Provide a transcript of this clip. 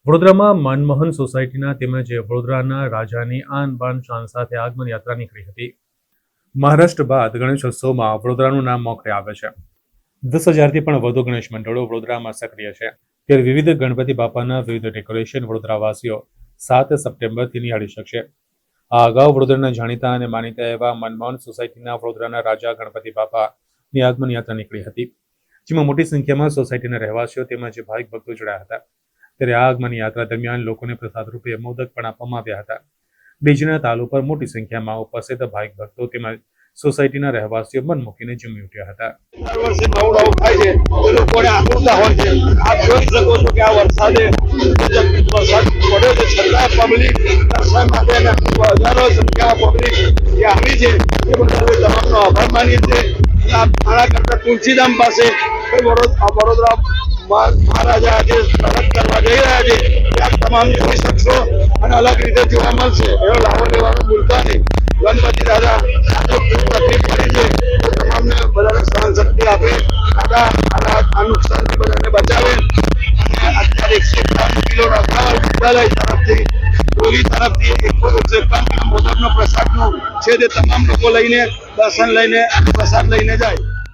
વડોદરામાં મનમોહન સોસાયટીના તેમજ વડોદરાના રાજાની આન બાન શાન સાથે આગમન યાત્રા નીકળી હતી। મહારાષ્ટ્ર બાદ ગણેશોત્સવમાં વડોદરાનું નામ મોખરે આવે છે। 10,000થી પણ વધુ ગણેશ મંડળો વડોદરામાં સક્રિય છે। ત્યારે વિવિધ ગણપતિ બાપાના વિવિધ ડેકોરેશન વડોદરાવાસીઓ 7 સપ્ટેમ્બરથી નિહાળી શકશે। આ અગાઉ વડોદરાના જાણીતા અને માનીતા એવા મનમોહન સોસાયટીના વડોદરાના રાજા ગણપતિ બાપાની આગમન યાત્રા નીકળી હતી, જેમાં મોટી સંખ્યામાં સોસાયટીના રહેવાસીઓ તેમજ ભાવિક ભક્તો જોડાયા હતા। ત્યારે આ આગમન યાત્રા દરમિયાન લોકોને પ્રસાદ રૂપે મોદક પણ આપવામાં આવ્યા હતા। ડીજેના તાલ ઉપર મોટી સંખ્યામાં ઉપસ્થિત ભાવિક ભક્તો તેમજ સોસાયટીના રહેવાસીઓ મન મૂકીને ઝૂમી ઉઠ્યા હતા। દર વર્ષે નવું થાય છે, લોકોને આતુરતા હોય છે। આપ જોઈ શકો છો કે આ વરસાદ પડ્યો છે, છતાં પબ્લિક દર્શન માટે હજારો સંખ્યામાં પબ્લિક જે આવી છે એ બદલ તમામનો આભાર માનીએ છીએ। આના કરતા તુલસીધામ પાસે વડોદરા મહારાજા જે પ્રગટ કરવા જઈ રહ્યા છે ત્યાં તમામ જોઈ શકશો અને અલગ રીતે જોવા મળશે। એનો લાભો લેવાનું ભૂલતા નહીં। ગણપતિ દાદા તકલીફ પડી છે તમામને બધાને સહન શક્તિ આપે, આ નુકસાનથી બધાને બચાવે। અને અત્યારે 151 કિલો વિદ્યાલય તરફથી ડોલી તરફથી 151 કિલો મોદકનો પ્રસાદનું છે તે તમામ લોકો લઈને દર્શન લઈને પ્રસાદ લઈને જાય।